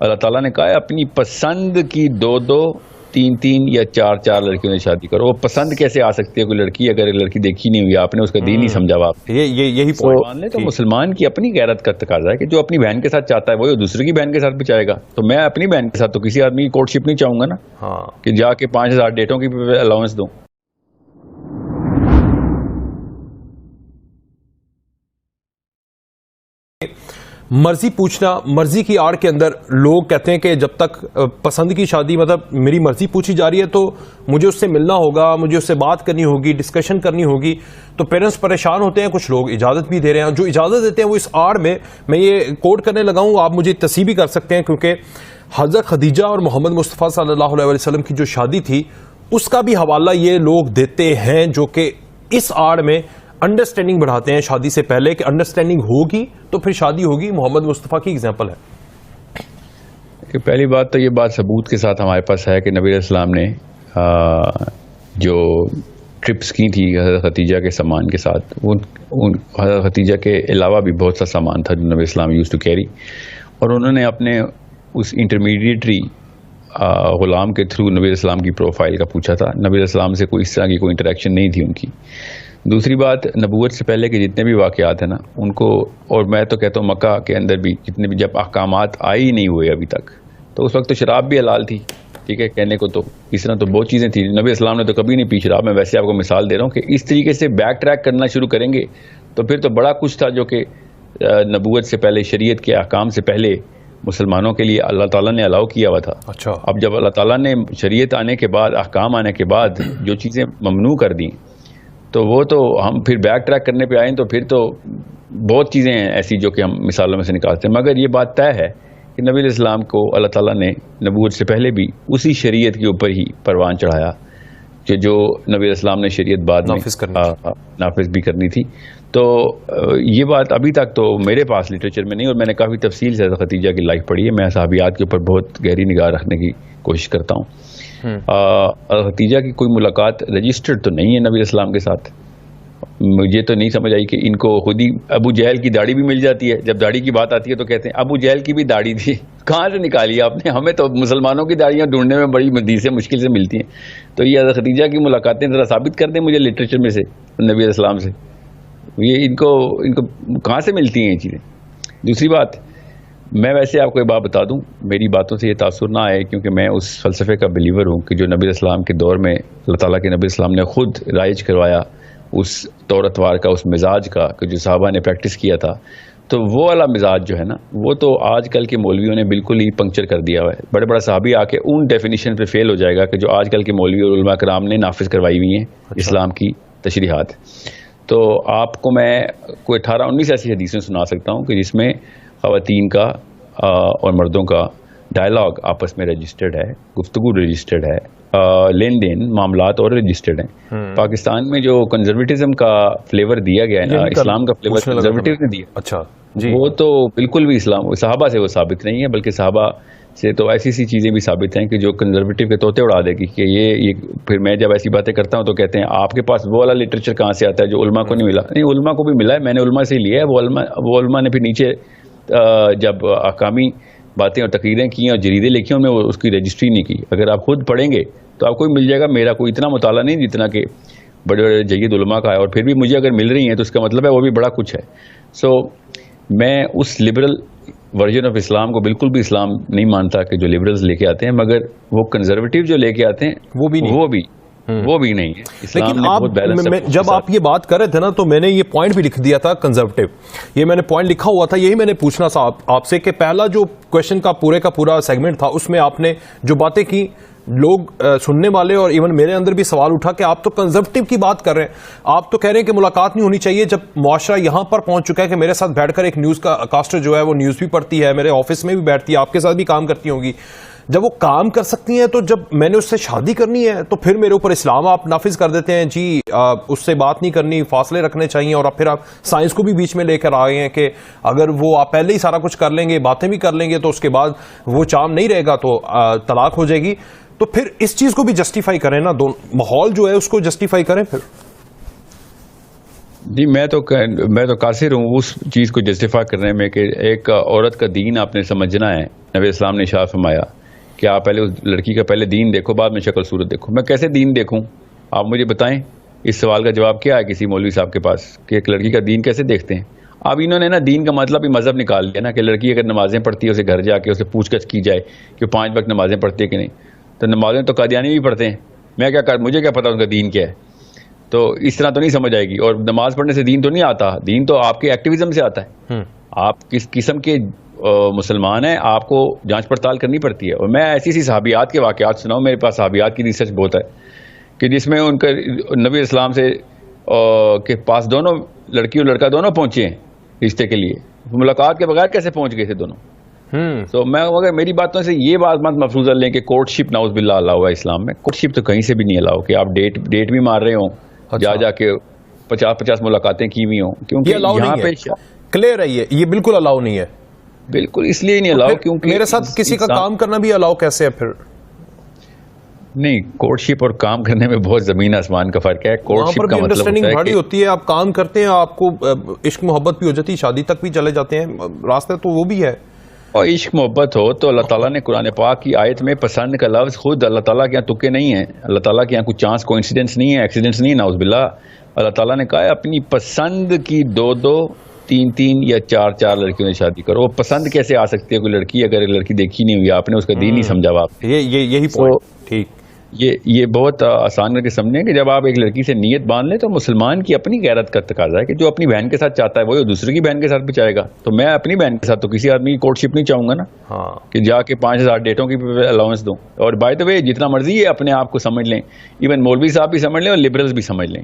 اللہ تعالیٰ نے کہا ہے اپنی پسند کی 2 3 3 یا 4 4 لڑکیوں سے شادی کرو. وہ پسند کیسے آ سکتی ہے کوئی لڑکی اگر لڑکی دیکھی نہیں ہوئی, آپ نے اس کا دین نہیں سمجھا, آپ یہی مان لیں تو مسلمان کی اپنی غیرت کا تقاضا ہے کہ جو اپنی بہن کے ساتھ چاہتا ہے وہی دوسرے کی بہن کے ساتھ بھی چاہے گا. تو میں اپنی بہن کے ساتھ تو کسی آدمی کی کورٹ شپ نہیں چاہوں گا نا کہ جا کے 5000 ڈیٹوں کی الاؤنس دوں. مرضی پوچھنا, مرضی کی آڑ کے اندر لوگ کہتے ہیں کہ جب تک پسند کی شادی, مطلب میری مرضی پوچھی جا رہی ہے تو مجھے اس سے ملنا ہوگا, مجھے اس سے بات کرنی ہوگی, ڈسکشن کرنی ہوگی. تو پیرنٹس پریشان ہوتے ہیں, کچھ لوگ اجازت بھی دے رہے ہیں. جو اجازت دیتے ہیں وہ اس آڑ میں یہ کوٹ کرنے لگا ہوں, آپ مجھے تصحیح بھی کر سکتے ہیں, کیونکہ حضرت خدیجہ اور محمد مصطفیٰ صلی اللہ علیہ وسلم کی جو شادی تھی اس کا بھی حوالہ یہ لوگ دیتے ہیں, جو کہ اس آڑ میں انڈرسٹینڈنگ بڑھاتے ہیں شادی سے پہلے کہ انڈرسٹینڈنگ ہوگی تو پھر شادی ہوگی. محمد مصطفیٰ کی اگزامپل ہے. پہلی بات تو یہ بات ثبوت کے ساتھ ہمارے پاس ہے کہ نبی علیہ السلام نے جو ٹرپس کی تھی حضرت خدیجہ کے سامان کے ساتھ, حضرت خدیجہ کے علاوہ بھی بہت سا سامان تھا جو نبی السلام یوز ٹو کیری, اور انہوں نے اپنے اس انٹرمیڈیٹری غلام کے تھرو نبی علیہ السلام کی پروفائل کا پوچھا تھا. نبی علیہ السلام سے کوئی اس طرح کی کوئی انٹریکشن نہیں تھی ان کی. دوسری بات, نبوت سے پہلے کے جتنے بھی واقعات ہیں نا ان کو, اور میں تو کہتا ہوں مکہ کے اندر بھی جتنے بھی جب احکامات آئی نہیں ہوئے ابھی تک, تو اس وقت تو شراب بھی حلال تھی, ٹھیک ہے, کہنے کو تو اس طرح تو بہت چیزیں تھیں. نبی اسلام نے تو کبھی نہیں پی شراب. میں ویسے آپ کو مثال دے رہا ہوں کہ اس طریقے سے بیک ٹریک کرنا شروع کریں گے تو پھر تو بڑا کچھ تھا جو کہ نبوت سے پہلے, شریعت کے احکام سے پہلے مسلمانوں کے لیے اللہ تعالیٰ نے الاؤ کیا ہوا تھا. اچھا, اب جب اللہ تعالیٰ نے شریعت آنے کے بعد, احکام آنے کے بعد جو چیزیں ممنوع کر دیں تو وہ تو ہم پھر بیک ٹریک کرنے پہ آئیں تو پھر تو بہت چیزیں ہیں ایسی جو کہ ہم مثالوں میں سے نکالتے ہیں. مگر یہ بات طے ہے کہ نبی علیہ السلام کو اللہ تعالیٰ نے نبوت سے پہلے بھی اسی شریعت کے اوپر ہی پروان چڑھایا کہ جو نبی علیہ السلام نے شریعت بعد میں نافذ بھی کرنی تھی. تو یہ بات ابھی تک تو میرے پاس لٹریچر میں نہیں, اور میں نے کافی تفصیل سے خدیجہ کی لائف پڑھی ہے. میں صحابیات کے اوپر بہت گہری نگاہ رکھنے کی کوشش کرتا ہوں. خدیجہ کی کوئی ملاقات رجسٹرڈ تو نہیں ہے نبی علیہ السلام کے ساتھ. مجھے تو نہیں سمجھ آئی کہ ان کو خود ہی ابو جہل کی داڑھی بھی مل جاتی ہے. جب داڑھی کی بات آتی ہے تو کہتے ہیں ابو جہل کی بھی داڑھی تھی. کہاں سے نکالی آپ نے؟ ہمیں تو مسلمانوں کی داڑیاں ڈھونڈنے میں بڑی مشکل سے ملتی ہیں. تو یہ حضرت خدیجہ کی ملاقاتیں ذرا ثابت کر دیں مجھے لٹریچر میں سے نبی علیہ السلام سے, یہ ان کو کہاں سے ملتی ہیں یہ چیزیں. دوسری بات, میں ویسے آپ کو ایک بات بتا دوں, میری باتوں سے یہ تاثر نہ آئے کیونکہ میں اس فلسفے کا بلیور ہوں کہ جو نبی علیہ السلام کے دور میں اللہ تعالیٰ کے نبی السلام نے خود رائج کروایا, اس طور اتوار کا, اس مزاج کا کہ جو صحابہ نے پریکٹس کیا تھا, تو وہ والا مزاج جو ہے نا وہ تو آج کل کے مولویوں نے بالکل ہی پنکچر کر دیا ہوا ہے. بڑے بڑا صحابی آ کے ان ڈیفینیشن پہ فیل ہو جائے گا کہ جو آج کل کے مولوی اور علماء کرام نے نافذ کروائی ہوئی ہیں اسلام کی تشریحات. تو آپ کو میں کوئی 18-19 ایسی حدیثیں سنا سکتا ہوں کہ جس میں خواتین کا اور مردوں کا ڈائلاگ آپس میں رجسٹرڈ ہے, گفتگو رجسٹرڈ ہے, لین دین معاملات اور رجسٹرڈ ہیں. پاکستان میں جو کنزرویٹزم کا فلیور دیا گیا ہے نا, اسلام کا فلیور کنزرویٹو نے دیا, اچھا وہ تو بالکل بھی اسلام صحابہ سے وہ ثابت نہیں ہے, بلکہ صحابہ سے تو ایسی چیزیں بھی ثابت ہیں کہ جو کنزرویٹو کے طوطے اڑا دے گی کہ یہ پھر میں جب ایسی باتیں کرتا ہوں تو کہتے ہیں آپ کے پاس وہ والا لٹریچر کہاں سے آتا ہے جو علماء کو نہیں ملا. نہیں, علماء کو بھی ملا ہے, میں نے علماء سے ہی لیا ہے. وہ علماء نے پھر نیچے جب احکامی باتیں اور تقریریں کی اور جریدے لکھی ان میں اس کی رجسٹری نہیں کی. اگر آپ خود پڑھیں گے تو آپ کو بھی مل جائے گا. میرا کوئی اتنا مطالعہ نہیں جتنا کہ بڑے بڑے جید علماء کا ہے, اور پھر بھی مجھے اگر مل رہی ہیں تو اس کا مطلب ہے وہ بھی بڑا کچھ ہے. سو میں اس لبرل ورژن آف اسلام کو بالکل بھی اسلام نہیں مانتا کہ جو لبرلز لے کے آتے ہیں, مگر وہ کنزرویٹو جو لے کے آتے ہیں وہ بھی نہیں ہے. لیکن آپ جب آپ یہ بات کر رہے تھے نا تو میں نے یہ پوائنٹ بھی لکھ دیا تھا کنزرویٹو, یہ میں نے پوائنٹ لکھا ہوا تھا, یہی میں نے پوچھنا تھا آپ سے کہ پہلا جو کویشچن کا پورا سیگمنٹ تھا اس میں آپ نے جو باتیں کی, لوگ سننے والے اور ایون میرے اندر بھی سوال اٹھا کہ آپ تو کنزرویٹو کی بات کر رہے ہیں, آپ تو کہہ رہے ہیں کہ ملاقات نہیں ہونی چاہیے. جب معاشرہ یہاں پر پہنچ چکا ہے کہ میرے ساتھ بیٹھ کر ایک نیوز کا کاسٹر جو ہے وہ نیوز بھی پڑھتی ہے, میرے آفس میں بھی بیٹھتی ہے, آپ کے ساتھ بھی کام کرتی ہوں گی, جب وہ کام کر سکتی ہیں تو جب میں نے اس سے شادی کرنی ہے تو پھر میرے اوپر اسلام آپ نافذ کر دیتے ہیں, جی اس سے بات نہیں کرنی, فاصلے رکھنے چاہیے, اور پھر آپ سائنس کو بھی بیچ میں لے کر آ گئے ہیں کہ اگر وہ آپ پہلے ہی سارا کچھ کر لیں گے, باتیں بھی کر لیں گے, تو اس کے بعد وہ چام نہیں رہے گا تو طلاق ہو جائے گی. تو پھر اس چیز کو بھی جسٹیفائی کریں نا, ماحول جو ہے اس کو جسٹیفائی کریں. پھر جی میں تو قاصر ہوں اس چیز کو جسٹیفائی کرنے میں کہ ایک عورت کا دین آپ نے سمجھنا ہے. نبی اسلام نے ارشاد فرمایا کہ آپ پہلے اس لڑکی کا پہلے دین دیکھو, بعد میں شکل صورت دیکھو. میں کیسے دین دیکھوں؟ آپ مجھے بتائیں. اس سوال کا جواب کیا ہے کسی مولوی صاحب کے پاس کہ ایک لڑکی کا دین کیسے دیکھتے ہیں؟ اب انہوں نے نا دین کا مطلب ہی مذہب نکال لیا نا کہ لڑکی اگر نمازیں پڑھتی ہے اسے گھر جا کے اسے پوچھ گچھ کی جائے کہ 5 وقت نمازیں پڑھتی ہے کہ نہیں. تو نمازیں تو قادیانی بھی پڑھتے ہیں, مجھے کیا پتا ان کا دین کیا ہے. تو اس طرح تو نہیں سمجھ آئے گی. اور نماز پڑھنے سے دین تو نہیں آتا, دین تو آپ کے ایکٹیویزم سے آتا ہے. آپ کس قسم کے مسلمان ہیں آپ کو جانچ پڑتال کرنی پڑتی ہے. اور میں ایسی صحابیات کے واقعات سناؤں, میرے پاس صحابیات کی ریسرچ بہت ہے کہ جس میں ان کا نبی اسلام سے کے پاس دونوں لڑکی اور لڑکا دونوں پہنچے ہیں رشتے کے لیے. ملاقات کے بغیر کیسے پہنچ گئے تھے دونوں؟ تو میں اگر میری باتوں سے یہ بات مت مفروضہ لیں کہ کورٹ شپ ناؤز باللہ الاؤ ہے اسلام میں. کورٹ شپ تو کہیں سے بھی نہیں الاؤ کہ آپ ڈیٹ بھی مار رہے ہوں, جا کے 50 ملاقاتیں کی ہوئی ہوں, کیونکہ یہاں پہ کلیئر ہے یہ بالکل الاؤ نہیں ہے. بالکل اس لیے نہیں الاؤ کیونکہ میرے ساتھ کسی کا کام کرنا بھی الاؤ کیسے ہے پھر؟ نہیں, کورٹ شپ اور کام کرنے میں بہت زمین آسمان کا فرق ہے. کورٹ شپ کا مطلب بڑی ہوتی ہے, آپ کام کرتے ہیں, آپ کو عشق محبت بھی ہو جاتی ہے, شادی تک بھی چلے جاتے ہیں, راستے تو وہ بھی ہے. اور عشق محبت ہو تو اللہ تعالیٰ نے قرآن پاک کی آیت میں پسند کا لفظ خود اللہ تعالیٰ کے یہاں تکے نہیں ہے. اللہ تعالیٰ کے یہاں کوئی چانس کوئنسیڈنس نہیں ہے, ایکسیڈنٹس نہیں ہے, نعوذ باللہ. اللہ تعالیٰ نے کہا ہے اپنی پسند کی 2 3 یا 4 لڑکیوں سے شادی کرو. وہ پسند کیسے آ سکتی ہے کوئی لڑکی اگر لڑکی دیکھی نہیں ہوئی آپ نے, اس کا دین نہیں سمجھا ہوا آپ نے. یہی پوائنٹ ٹھیک. یہ بہت آسان کر کے سمجھیں کہ جب آپ ایک لڑکی سے نیت باندھ لیں تو مسلمان کی اپنی غیرت کا تقاضا ہے کہ جو اپنی بہن کے ساتھ چاہتا ہے وہی دوسرے کی بہن کے ساتھ بھی چاہے گا. تو میں اپنی بہن کے ساتھ تو کسی آدمی کی کورٹ شپ نہیں چاہوں گا نا کہ جا کے 5000 ڈیٹوں کی الاؤنس دوں. اور بائی دا وے جتنا مرضی ہے اپنے آپ کو سمجھ لیں, ایون مولوی صاحب بھی سمجھ لیں اور لبرلز بھی سمجھ لیں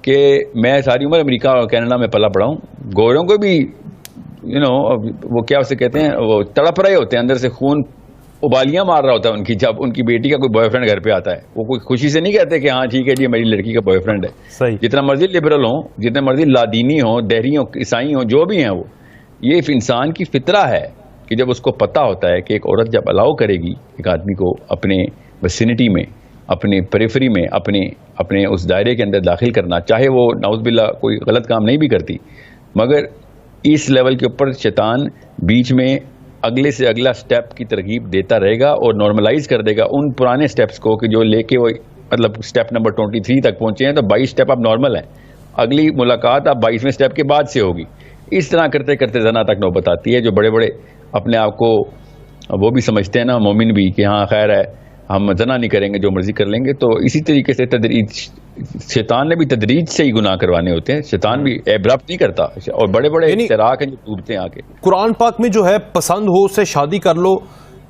کہ میں ساری عمر امریکہ اور کینیڈا میں پلا پڑا ہوں. گوروں کو بھی وہ کیا اسے کہتے ہیں, وہ تڑپ رہے ہوتے ہیں اندر سے, خون ابالیاں مار رہا ہوتا ہے ان کی جب ان کی بیٹی کا کوئی بوائے فرینڈ گھر پہ آتا ہے. وہ کوئی خوشی سے نہیں کہتے کہ ہاں ٹھیک ہے جی میری لڑکی کا بوائے فرینڈ ہے. جتنا مرضی لبرل ہوں, جتنے مرضی لادینی ہوں, دہری ہوں, عیسائی ہوں, جو بھی ہیں, وہ یہ انسان کی فطرہ ہے کہ جب اس کو پتہ ہوتا ہے کہ ایک عورت جب الاؤ کرے گی ایک آدمی کو اپنے ویسینٹی میں, اپنے پریفری میں, اپنے اس دائرے کے اندر داخل کرنا, چاہے وہ نعوذ باللہ کوئی غلط کام نہیں بھی کرتی, مگر اس لیول کے اوپر شیطان بیچ میں اگلے سے اگلا سٹیپ کی ترغیب دیتا رہے گا اور نارملائز کر دے گا ان پرانے سٹیپس کو کہ جو لے کے وہ مطلب سٹیپ نمبر 23 تک پہنچے ہیں تو 22 سٹیپ اب نارمل ہیں, اگلی ملاقات اب 22ویں سٹیپ کے بعد سے ہوگی. اس طرح کرتے کرتے زنا تک نوبت آتی ہے. جو بڑے بڑے اپنے آپ کو وہ بھی سمجھتے ہیں نا مومن بھی کہ ہاں خیر ہے ہم زنا نہیں کریں گے جو مرضی کر لیں گے, تو اسی طریقے سے تدریج شیطان نے بھی تدریج سے ہی گناہ کروانے ہوتے ہیں. شیطان بھی ایبرپٹ نہیں کرتا, اور بڑے بڑے اختراق ہیں جو ٹوٹتے ہیں آ کے. قرآن پاک میں جو ہے پسند ہو اس سے شادی کر لو,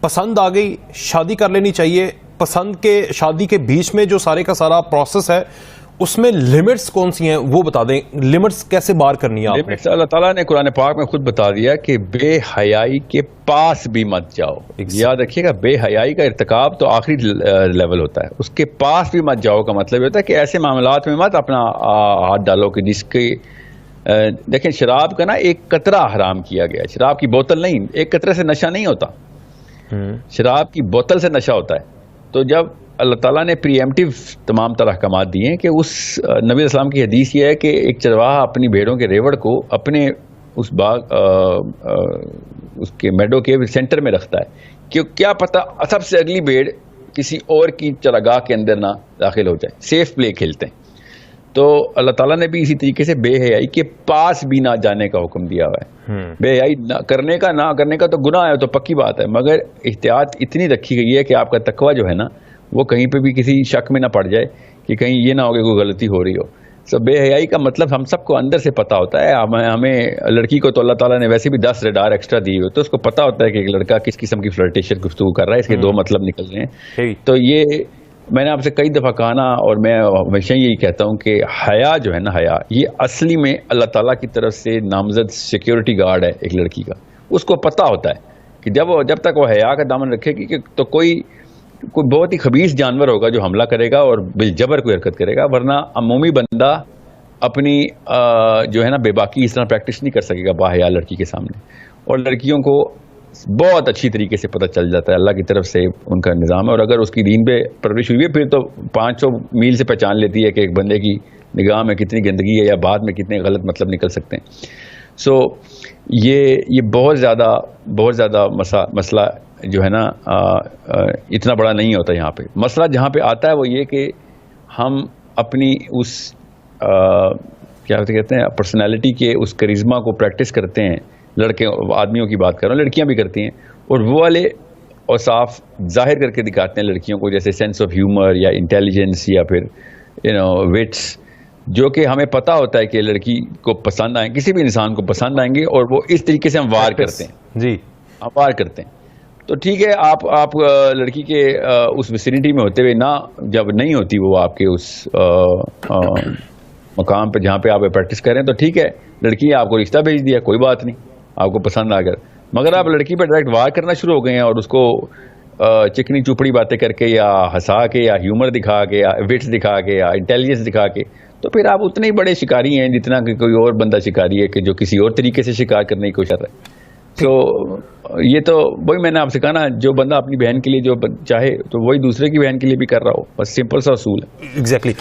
پسند آ گئی شادی کر لینی چاہیے. پسند کے شادی کے بیچ میں جو سارے کا سارا پروسیس ہے اس میں لیمٹس کون سی ہیں وہ بتا دیں, لیمٹس کیسے بار کرنی ہے آپ نے؟ اللہ تعالیٰ نے قرآن پاک میں خود بتا دیا کہ بے حیائی کے پاس بھی مت جاؤ. یاد رکھیے گا بے حیائی کا ارتکاب تو آخری لیول ہوتا ہے, اس کے پاس بھی مت جاؤ کا مطلب یہ ہوتا ہے کہ ایسے معاملات میں مت اپنا ہاتھ ڈالو کہ جس کے دیکھیں شراب کا نا ایک قطرہ حرام کیا گیا, شراب کی بوتل نہیں, ایک قطرے سے نشہ نہیں ہوتا, شراب کی بوتل سے نشہ ہوتا ہے. تو جب اللہ تعالیٰ نے پری ایمپٹیو تمام طرح احکامات دیے ہیں کہ اس نبی اسلام کی حدیث یہ ہے کہ ایک چرواہا اپنی بھیڑوں کے ریوڑ کو اپنے اس باغ اس کے میڈو کے سینٹر میں رکھتا ہے کہ کیا پتہ سب سے اگلی بھیڑ کسی اور کی چراگاہ کے اندر نہ داخل ہو جائے, سیف پلے کھیلتے ہیں. تو اللہ تعالیٰ نے بھی اسی طریقے سے بے حیائی کے پاس بھی نہ جانے کا حکم دیا ہوا ہے. بے حیائی نہ کرنے کا تو گناہ ہے, تو پکی بات ہے, مگر احتیاط اتنی رکھی گئی ہے کہ آپ کا تقوی جو ہے نا وہ کہیں پہ بھی کسی شک میں نہ پڑ جائے کہ کہیں یہ نہ ہو کہ کوئی غلطی ہو رہی ہو. بے حیائی کا مطلب ہم سب کو اندر سے پتا ہوتا ہے. ہمیں لڑکی کو تو اللہ تعالیٰ نے ویسے بھی 10 ریڈار ایکسٹرا دیے ہوئے, تو اس کو پتا ہوتا ہے کہ ایک لڑکا کس قسم کی فلرٹیشن گفتگو کر رہا ہے, اس کے 2 مطلب نکل رہے ہیں. تو یہ میں نے آپ سے کئی دفعہ کہا نا, اور میں ہمیشہ یہی کہتا ہوں کہ حیا جو ہے نا, حیا یہ اصلی میں اللہ تعالیٰ کی طرف سے نامزد سیکیورٹی گارڈ ہے ایک لڑکی کا. اس کو پتا ہوتا ہے کہ جب تک وہ حیا کا دامن رکھے گی تو کوئی بہت ہی خبیث جانور ہوگا جو حملہ کرے گا اور بالجبر کوئی حرکت کرے گا, ورنہ عمومی بندہ اپنی جو ہے نا بے باکی اس طرح پریکٹس نہیں کر سکے گا باحیا لڑکی کے سامنے. اور لڑکیوں کو بہت اچھی طریقے سے پتہ چل جاتا ہے, اللہ کی طرف سے ان کا نظام ہے. اور اگر اس کی دین پہ پرورش ہوئی ہے پھر تو 500 میل سے پہچان لیتی ہے کہ ایک بندے کی نگاہ میں کتنی گندگی ہے یا بعد میں کتنے غلط مطلب نکل سکتے ہیں. سو یہ بہت زیادہ مسئلہ جو ہے نا اتنا بڑا نہیں ہوتا یہاں پہ. مسئلہ جہاں پہ آتا ہے وہ یہ کہ ہم اپنی اس کیا کہتے ہیں پرسنالٹی کے اس کرزما کو پریکٹس کرتے ہیں. لڑکے آدمیوں کی بات کر رہا ہوں, لڑکیاں بھی کرتی ہیں, اور وہ والے اوصاف ظاہر کر کے دکھاتے ہیں لڑکیوں کو, جیسے سینس آف ہیومر یا انٹیلیجنس یا پھر وٹس, جو کہ ہمیں پتہ ہوتا ہے کہ لڑکی کو پسند آئیں, کسی بھی انسان کو پسند آئیں گے, اور وہ اس طریقے سے ہم وار کرتے ہیں. جی ہم وار کرتے ہیں. تو ٹھیک ہے, آپ لڑکی کے اس ویسینٹی میں ہوتے ہوئے نہ, جب نہیں ہوتی وہ آپ کے اس مقام پہ جہاں پہ آپ پریکٹس کر رہے ہیں, تو ٹھیک ہے, لڑکی آپ کو رشتہ بھیج دیا, کوئی بات نہیں, آپ کو پسند آ کر. مگر آپ لڑکی پہ ڈائریکٹ وار کرنا شروع ہو گئے ہیں, اور اس کو چکنی چپڑی باتیں کر کے یا ہنسا کے یا ہیومر دکھا کے یا وٹس دکھا کے یا انٹیلیجنس دکھا کے, تو پھر آپ اتنے ہی بڑے شکاری ہیں جتنا کہ کوئی اور بندہ شکاری ہے کہ جو کسی اور طریقے سے شکار کرنے کی کوشش کر رہا ہے. تو یہ تو وہی میں نے آپ سے کہا نا, جو بندہ اپنی بہن کے لیے جو چاہے تو وہی دوسرے کی بہن کے لیے بھی کر رہا ہو, بس سمپل سا اصول ہے. ایگزیکٹلی.